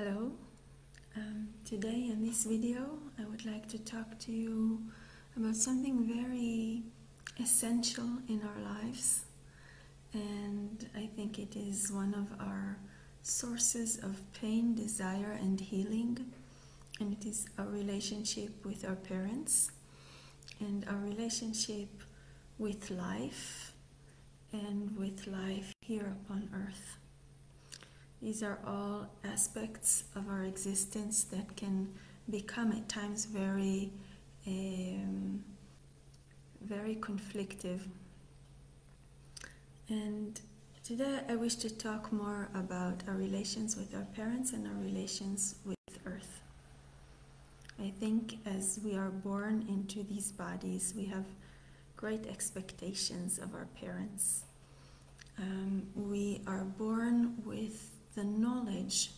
Hello. Today in this video I would like to talk to you about something very essential in our lives, and I think it is one of our sources of pain, desire and healing, and it is our relationship with our parents and our relationship with life and with life here upon earth. These are all aspects of our existence that can become at times very conflictive. And today I wish to talk more about our relations with our parents and our relations with earth. I think as we are born into these bodies, we have great expectations of our parents. We are born with the knowledge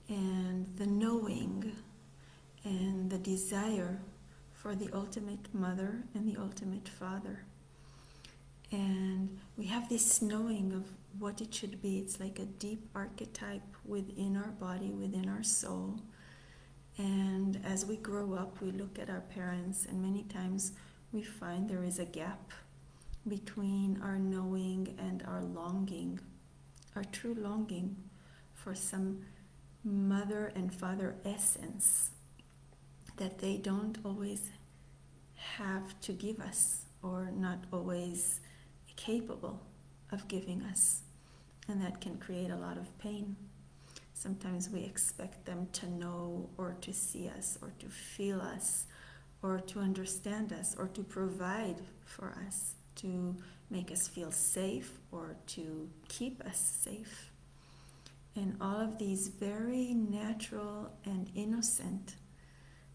and the knowing and the desire for the ultimate mother and the ultimate father. And we have this knowing of what it should be. It's like a deep archetype within our body, within our soul. And as we grow up, we look at our parents, and many times we find there is a gap between our knowing and our longing, our true longing for some mother and father essence that they don't always have to give us, or not always capable of giving us. And that can create a lot of pain. Sometimes we expect them to know or to see us or to feel us or to understand us or to provide for us, to make us feel safe or to keep us safe. And all of these very natural and innocent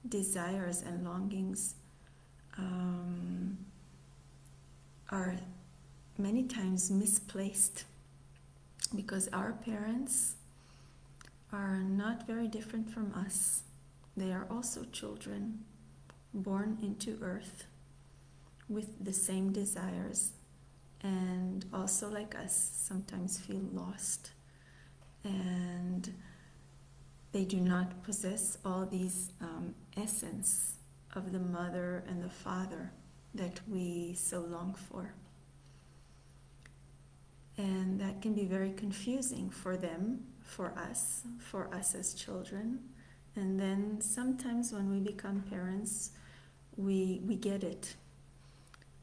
desires and longings are many times misplaced, because our parents are not very different from us. They are also children born into earth with the same desires, and also like us sometimes feel lost, and they do not possess all these essence of the mother and the father that we so long for. And that can be very confusing for them, for us as children. And then sometimes when we become parents, we get it.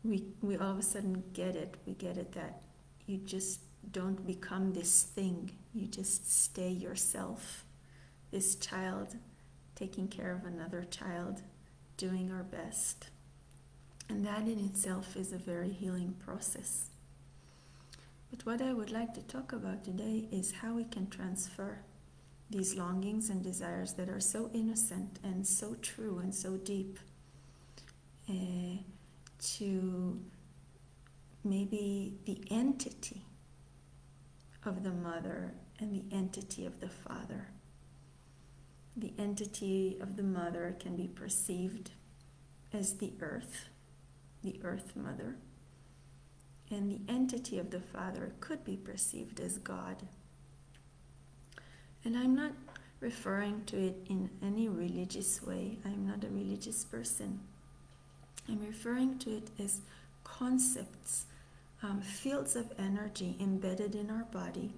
We all of a sudden get it. We get it that you just don't become this thing. You just stay yourself, this child taking care of another child, doing our best. And that in itself is a very healing process. But what I would like to talk about today is how we can transfer these longings and desires that are so innocent and so true and so deep to maybe the entity of the mother and the entity of the father. The entity of the mother can be perceived as the earth mother, and the entity of the father could be perceived as God. And I'm not referring to it in any religious way. I'm not a religious person. I'm referring to it as concepts, fields of energy embedded in our body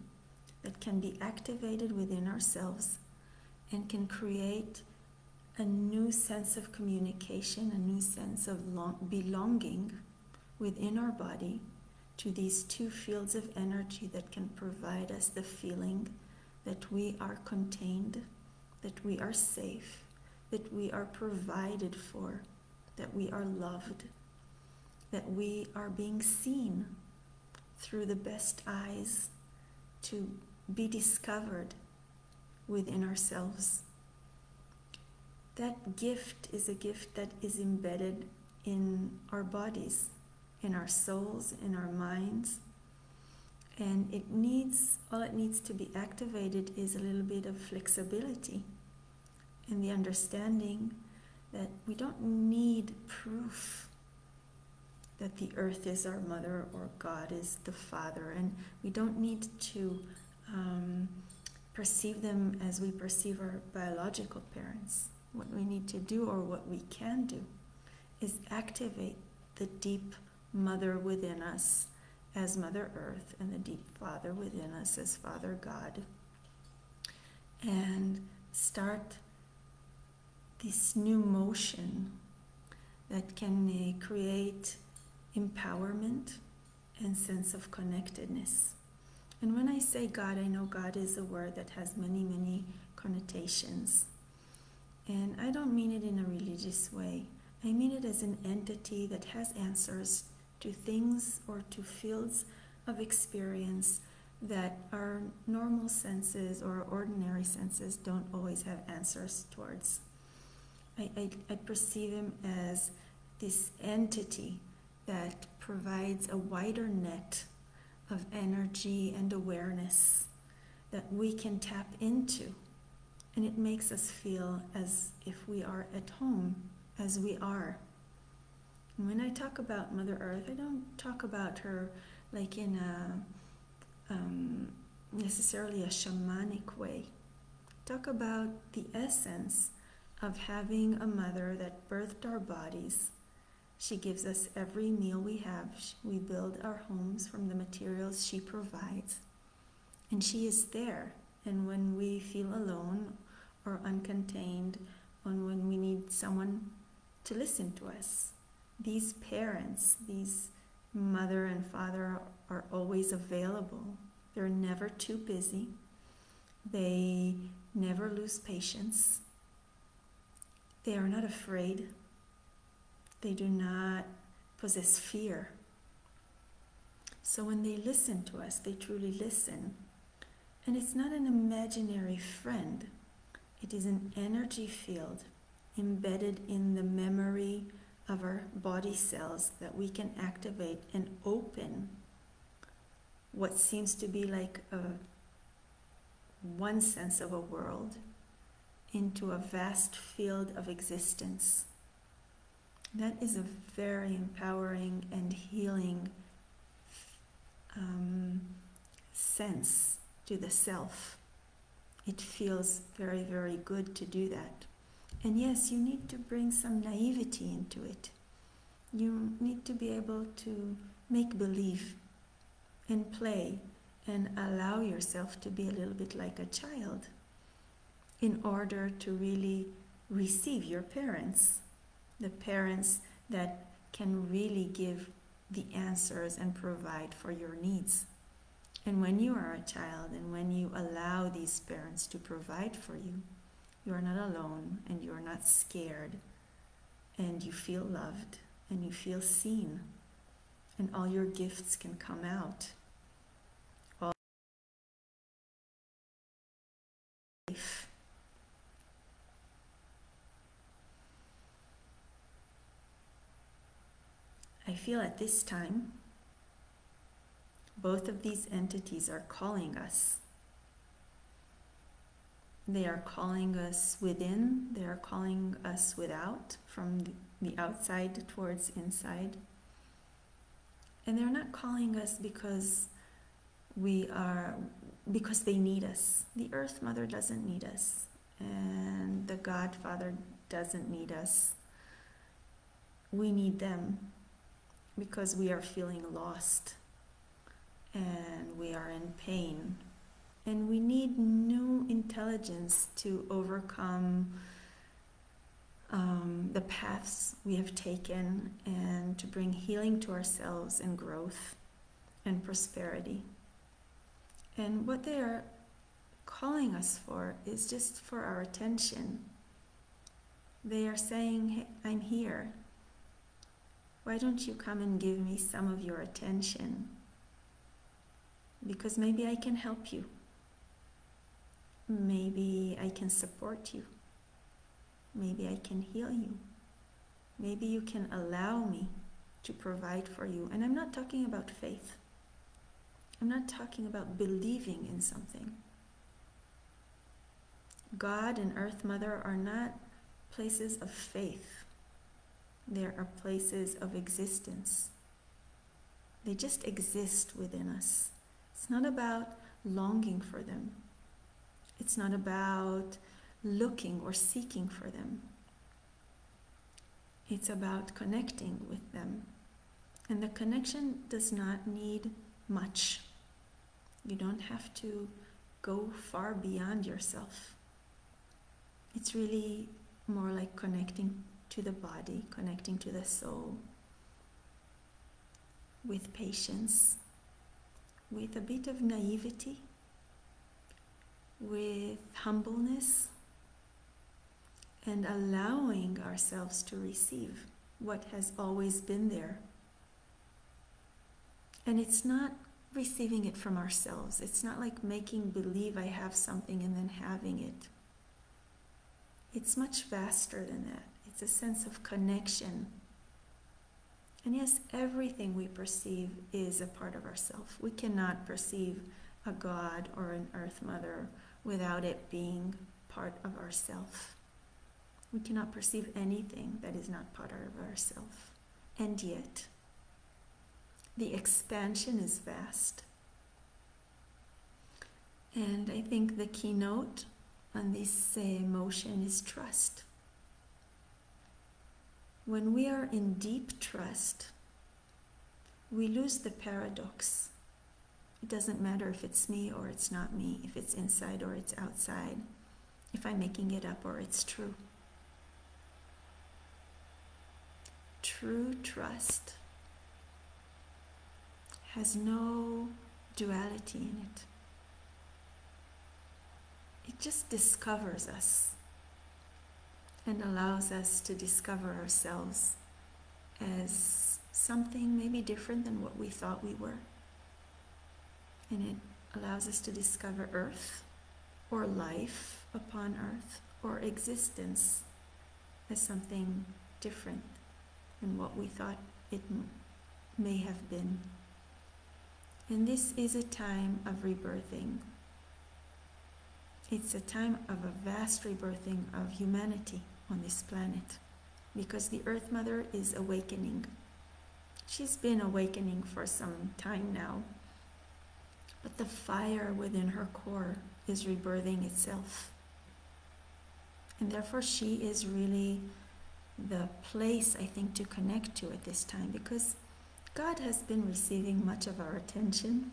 that can be activated within ourselves and can create a new sense of communication, a new sense of belonging within our body to these two fields of energy that can provide us the feeling that we are contained, that we are safe, that we are provided for, that we are loved, that we are being seen through the best eyes to be discovered within ourselves. That gift is a gift that is embedded in our bodies, in our souls, in our minds, and all it needs to be activated is a little bit of flexibility and the understanding that we don't need proof that the earth is our mother or God is the father, and we don't need to perceive them as we perceive our biological parents. What we need to do, or what we can do, is activate the deep mother within us as Mother Earth and the deep Father within us as Father God, and start this new motion that can create empowerment and sense of connectedness. And when I say God, I know God is a word that has many, many connotations. And I don't mean it in a religious way. I mean it as an entity that has answers to things or to fields of experience that our normal senses or ordinary senses don't always have answers towards. I perceive him as this entity that provides a wider net of energy and awareness that we can tap into. And it makes us feel as if we are at home, as we are. And when I talk about Mother Earth, I don't talk about her like in a necessarily a shamanic way. Talk about the essence of having a mother that birthed our bodies. She gives us every meal we have. We build our homes from the materials she provides. And she is there. And when we feel alone or uncontained, and when we need someone to listen to us, these parents, these mother and father, are always available. They're never too busy. They never lose patience. They are not afraid. They do not possess fear. So when they listen to us, they truly listen. And it's not an imaginary friend. It is an energy field embedded in the memory of our body cells that we can activate and open what seems to be like one sense of a world into a vast field of existence. That is a very empowering and healing sense to the self. It feels very, very good to do that. And yes, you need to bring some naivety into it. You need to be able to make believe and play and allow yourself to be a little bit like a child in order to really receive your parents, the parents that can really give the answers and provide for your needs. And when you are a child and when you allow these parents to provide for you, you are not alone and you are not scared, and you feel loved and you feel seen, and all your gifts can come out. All life. I feel at this time, both of these entities are calling us. They are calling us within, they are calling us without, from the outside towards inside. And they're not calling us because because they need us. The Earth Mother doesn't need us, and the Godfather doesn't need us. We need them because we are feeling lost and we are in pain. And we need new intelligence to overcome the paths we have taken, and to bring healing to ourselves and growth and prosperity. And what they are calling us for is just for our attention. They are saying, hey, I'm here. Why don't you come and give me some of your attention? Because maybe I can help you. Maybe I can support you. Maybe I can heal you. Maybe you can allow me to provide for you. And I'm not talking about faith. I'm not talking about believing in something. God and Earth Mother are not places of faith. They are places of existence. They just exist within us. It's not about longing for them. It's not about looking or seeking for them. It's about connecting with them. And the connection does not need much. You don't have to go far beyond yourself. It's really more like connecting to the body, connecting to the soul, with patience, with a bit of naivety, with humbleness, and allowing ourselves to receive what has always been there. And it's not receiving it from ourselves. It's not like making believe I have something and then having it. It's much vaster than that. It's a sense of connection. And yes, everything we perceive is a part of ourself. We cannot perceive a God or an Earth Mother without it being part of ourself. We cannot perceive anything that is not part of ourself. And yet, the expansion is vast. And I think the keynote on this motion is trust. When we are in deep trust, we lose the paradox. It doesn't matter if it's me or it's not me, if it's inside or it's outside, if I'm making it up or it's true. True trust has no duality in it. It just discovers us and allows us to discover ourselves as something maybe different than what we thought we were. And it allows us to discover Earth, or life upon Earth, or existence as something different than what we thought it may have been. And this is a time of rebirthing. It's a time of a vast rebirthing of humanity on this planet, because the Earth Mother is awakening. She's been awakening for some time now, but the fire within her core is rebirthing itself. And therefore she is really the place, I think, to connect to at this time, because God has been receiving much of our attention,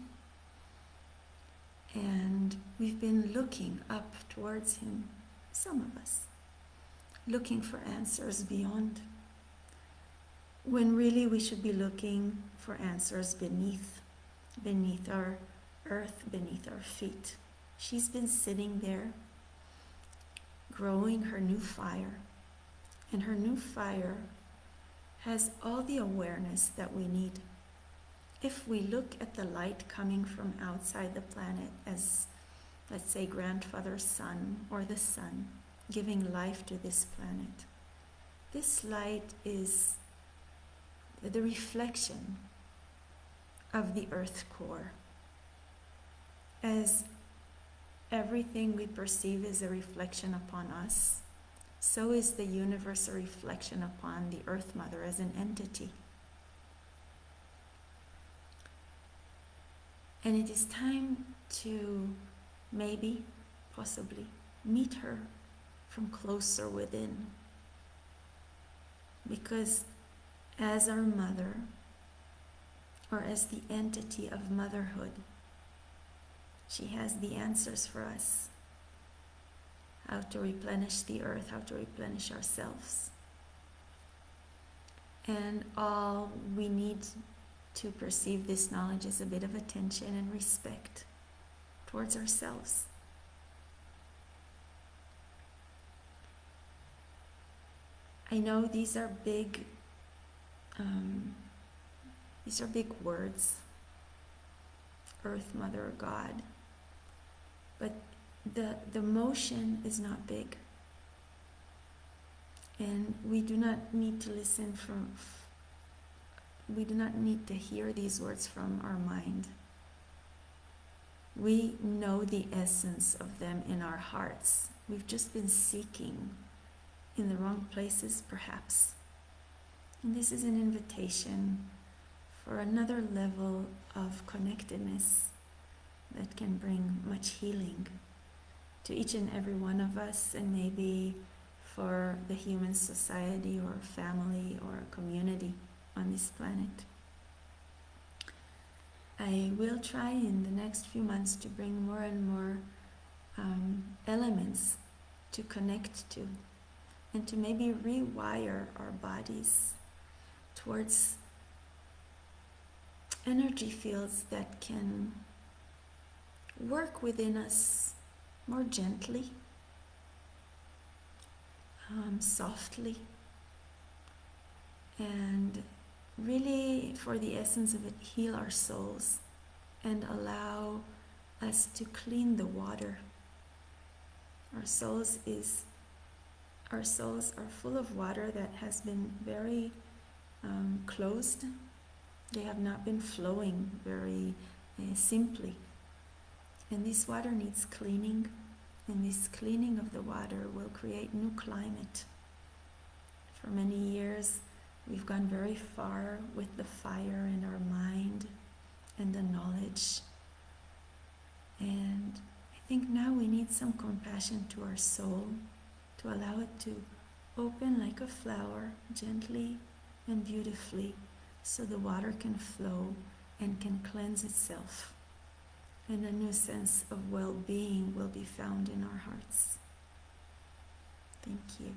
and we've been looking up towards Him, some of us, looking for answers beyond, when really we should be looking for answers beneath our earth, beneath our feet. She's been sitting there, growing her new fire, and her new fire has all the awareness that we need. If we look at the light coming from outside the planet as, let's say, grandfather's sun or the sun, giving life to this planet, this light is the reflection of the earth core. As everything we perceive is a reflection upon us, so is the universe a reflection upon the Earth Mother as an entity. And it is time to maybe, possibly, meet her from closer within. Because as our mother, or as the entity of motherhood, she has the answers for us. How to replenish the earth, how to replenish ourselves. And all we need to perceive this knowledge is a bit of attention and respect towards ourselves. I know these are big words, Earth Mother, God, but the motion is not big, and we do not need to we do not need to hear these words from our mind. We know the essence of them in our hearts. We've just been seeking in the wrong places, perhaps. And this is an invitation for another level of connectedness that can bring much healing to each and every one of us, and maybe for the human society or family or community on this planet. I will try in the next few months to bring more and more elements to connect to, and to maybe rewire our bodies towards energy fields that can work within us more gently, softly, and really, for the essence of it, heal our souls and allow us to clean the water. Our souls are full of water that has been very closed. They have not been flowing very simply. And this water needs cleaning, and this cleaning of the water will create new climate. For many years, we've gone very far with the fire in our mind and the knowledge. And I think now we need some compassion to our soul, to allow it to open like a flower, gently and beautifully, so the water can flow and can cleanse itself. And a new sense of well-being will be found in our hearts. Thank you.